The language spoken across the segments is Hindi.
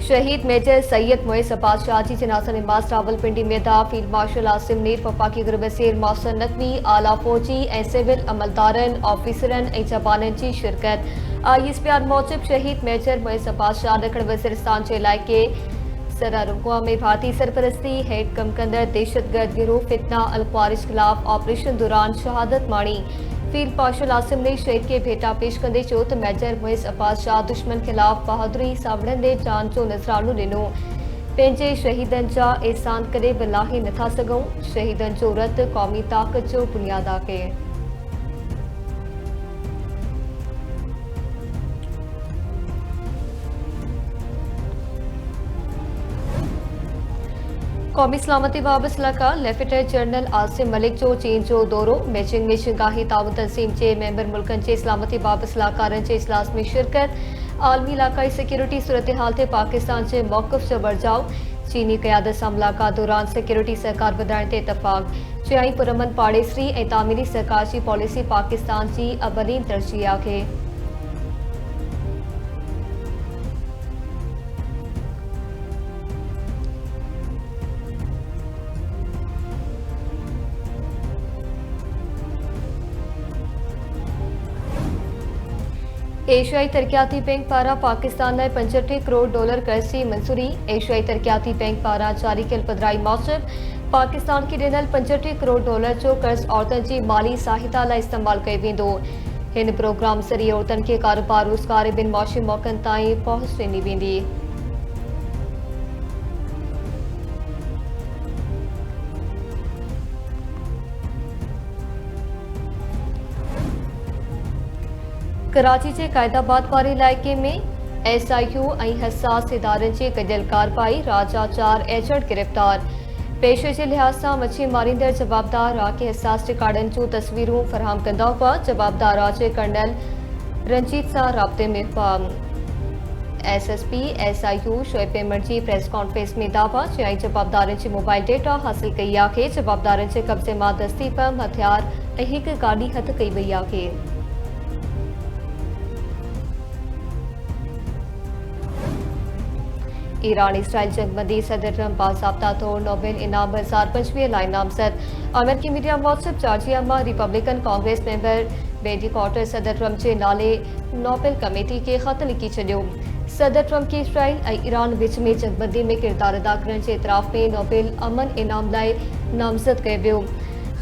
शहीद मेजर सैयद मोइस अब्बास शाह जी जनाजा नमाज रावलपिंडी में अदा। फील्ड मार्शल आसिम नीर वफाकी गुरबसीर मौसर नकवी आला फौजी ऐं सिविल अमलदारन ऑफिसरन ऐं जवानन जी शिरकत। IS बयान मूजिब शहीद मेजर मोइस अब्बास शाह ॾखण वज़ीरिस्तान जे इलाइक़े सरारुगुआ में भारतीय सरपरस्ती हेठि कम कंदड़ दहशतगर्द गिरोह फितना अल ख्वारिज खिलाफ ऑपरेशन दौरान शहादत माणी। फील्ड मार्शल आसिम ने शहीद के भेटा पेश कंदे चयो त मेजर मोइस अब्बास शाह दुश्मन खिलाफ बहादुरी सां विढ़ंदे जान जो नज़रानो ॾिनो। पंहिंजे शहीदनि जा एहसान कॾहिं बि लाहे नथा सघूं। शहीदनि जो रत क़ौमी ताक़त जो बुनियाद आहे। कौमी सलामती बाबति सलाहकार लेफ्टिनेंट जनरल आसिम मलिक जो चीन जो दौरो। बेजिंग में शंघाई ताउन तंज़ीम के मेंबर मुल्कनि जे सलामती बाबति सलाहकारनि जे इजलास में शिरकत। आलमी इलाक़ाई सिक्योरिटी सूरत हाल ते पाकिस्तान जे मौक़िफ़ जो बरजाउ। चीनी क़यादत सां मुलाक़ात दौरान सिक्योरिटी सहकार वधाइण ते इतफ़ाक़। चयाईं पुरअमन पाड़ेसरी ऐं तामीरी सरकार जी पॉलिसी पाकिस्तान जी अवलीन तरजीह आहे। एशियाई तरक्याती बैंक पारां पाकिस्तान लाइ $65 करोड़ कर्ज़ जी मंज़ूरी। एशियाई तरक्याती बैंक पारां जारी कयल पधिराई मूजिब पाकिस्तान खे ॾिनल $65 करोड़ जो कर्ज़ औरतुनि जी माली सहायता लाइ इस्तेमालु कयो वेंदो। हिन प्रोग्राम ज़रिए औरतुनि खे कारोबार रोज़गार ऐं ॿिनि मुआशी मौक़नि ताईं पहुच ॾिनी वेंदी। कराची के कायदाबाद वारे इलाइक़े में SIU ऐं हसास इदारनि जी गॾियल कार्रवाई। राजा 4 एजेंट गिरफ़्तार। पेशे जे लिहाज़ सां मछी मारींदड़ जवाबदार राह खे हसास रिकॉर्डनि जूं तस्वीरूं फ़राहम कंदा हुआ। जवाबदार राह जे कर्नल रंजीत सां राब्ते में हुआ। SSP SIU शोएब अहमद जी प्रेस कॉन्फ्रेंस में दावा। चयाईं जवाबदारनि जी मोबाइल डेटा हासिल कई आहे। जवाबदारनि जे कब्ज़े मां दस्ती बम हथियार ऐं हिकु गाॾी हथ कई वई आहे। ईरान इसराइल जंगबंदी सदर ट्रंप बाज़ाब्ता तौर नोबेल इनाम 2025 लाइ नामज़द। अमेरिकी मीडिया मूजिब जॉर्जिया मां रिपब्लिकन कांग्रेस मेंबर बेडी कॉटर सदर ट्रंप जे नाले नोबेल कमेटी खे ख़त लिखी छॾियो। सदर ट्रंप खे इसराइल ऐं ईरान विच में जंगबंदी में किरदार अदा करण जे इतराफ़ में नोबेल अमन इनाम लाइ नामज़द कयो वियो।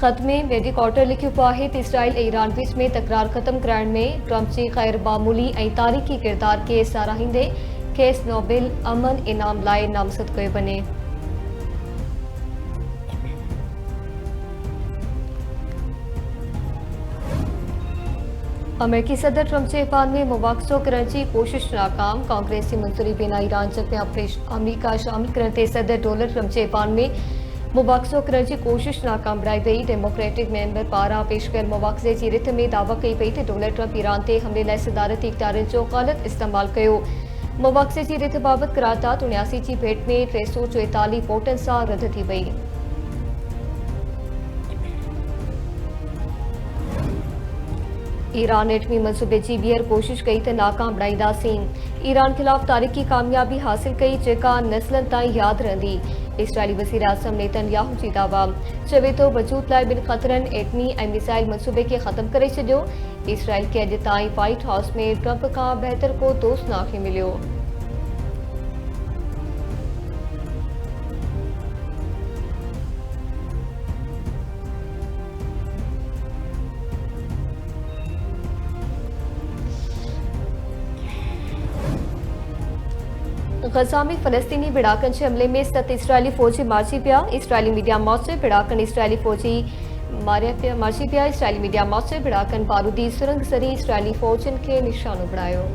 ख़त में बेडी कॉटर लिखियो आहे त इसराइल ऐं ईरान विच में तकरार ख़त्म कराइण में ट्रंप जी ग़ैर मामूली ऐं तारीख़ी किरदार खे साराहींदे खेसि नोबेल अमन इनाम लाइ नामज़द कयो वञे। अमेरिकी सदर ट्रंप जे ईरान में मुवाख़ज़ो करण जी कोशिश नाकाम। कांग्रेस जी मंज़ूरी बिना ईरान जंग में अमेरिका शामिल करण ते सदर डोनाल्ड ट्रंप जे ईरान में मुवाख़ज़ो करण जी कोशिश नाकाम बणाई वई। डेमोक्रेटिक मेंबर पारां पेश कयल मुवाख़ज़े जी रिथ में दावा कई वई त डोनाल्ड ट्रंप ईरान ते हमले लाइ सदारती इख्तियारनि जो ग़लति इस्तेमालु कयो। मुवाख़ज़े जी रिथ बाबति क़रारदाद 79 जी भेट में 344 वोटनि सां रद्द थी वई। ईरान एटमी मंसूबे जी ॿीहर कोशिश कई त नाकाम बणाईंदासीं। ईरान ख़िलाफ़ तारीख़ी कामयाबी हासिल कई जेका नस्लनि ताईं यादि रहंदी। इसराइली वज़ीर आज़म नेतन्याहू जी दावा। चवे थो वजूद लाइ ॿिनि ख़तरनि एटमी ऐं मिसाइल मंसूबे खे ख़त्म करे छॾियो। इसराइल खे अॼु ताईं व्हाइट हाउस में ट्रंप खां बहितर को दोस्त नाहे मिलियो। गज़ा में फ़लस्तीनी विड़ाकनि जे हमले में 7 इसराइली फ़ौजी मारिजी पिया। इसराइली मीडिया मूजिब विड़ाकनि इसराइली फ़ौजी मारिजी पिया। इसराइली मीडिया मूजिब विड़ाकनि बारूदी सुरंग ज़रिए इसराइली फ़ौजियुनि खे निशानो बणायो।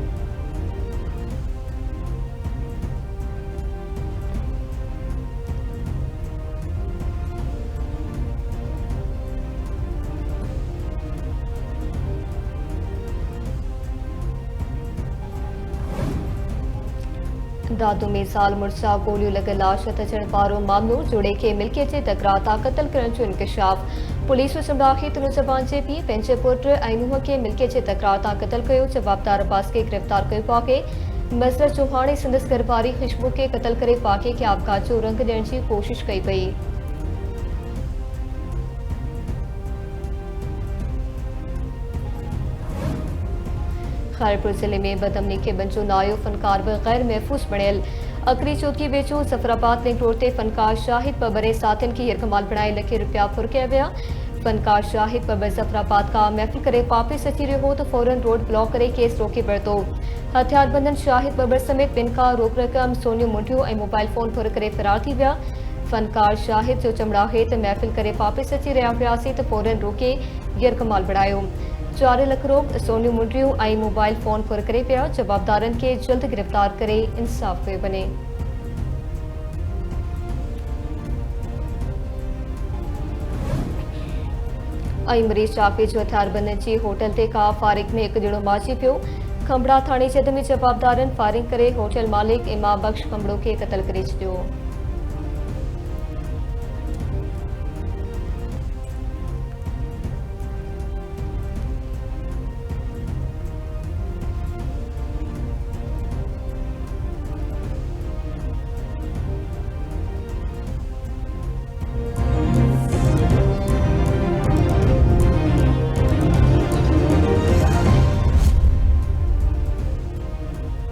दादू में साल मुड़सा गोलियों लॻल लाश हथ अचण वारो मामलो। जोड़े खे मिल्कियत जे तकरार तां क़त्ल करण जो इंकशाफ। पुलिस जो चवंदो आहे त नौजवान जे पीउ पंहिंजे पुट ऐं नुंहं खे मिल्कियत जे तकरार तां क़त्ल कयो। जवाबदार अब्बास खे गिरफ़्तार कयो आहे। मज़र चौहान संदसि घरवारी ख़ुशबू खे क़तल करे वाक़े खे आपघात जो रंग ॾियण जी कोशिश कई पई। खारपुर ज़िले में बदअमनी खे बंजो नायो फ़नकार बि गैर महफूज़ बणियल। अकरी चौथी वेझो ज़फराबाद लिंक रोड ते फ़नकार शाहिद बबर ऐं साथियुनि खे यरकमाल बणाए लखे रुपया फुर कया विया। फ़नकार शाहिद बबर ज़फराबाद खां महफ़िल करे वापसि अची रहियो हो त फौरन रोड ब्लॉक करे केस रोके वरितो। हथियारबंदनि शाहिद बबर समेत ॿिनि खां रोक रक़म, सोनियूं मुंडियूं ऐं मोबाइल फ़ोन फुर करे फ़रार थी विया। फ़नकार शाहिद जो चमड़ा हेठि महफ़िल करे वापसि अची रहिया हुआसीं त फौरन रोके यरकमाल बणायो। 4 लख रोक, सोनियूं मुंडियूं ऐं मोबाइल फ़ोन फुर करे विया। जवाबदारनि खे जल्द गिरफ़्तार करे इंसाफ़ कयो वञे। ऐं मरीज़ चापे जो हथियारबंदनि जी होटल ते का फारिग में हिकु ॼणो मारिजी पियो। खंबड़ा थाणे जद में जवाबदारनि फायरिंग करे होटल मालिक इमाम बख्श खंबड़ो खे क़तल करे छॾियो।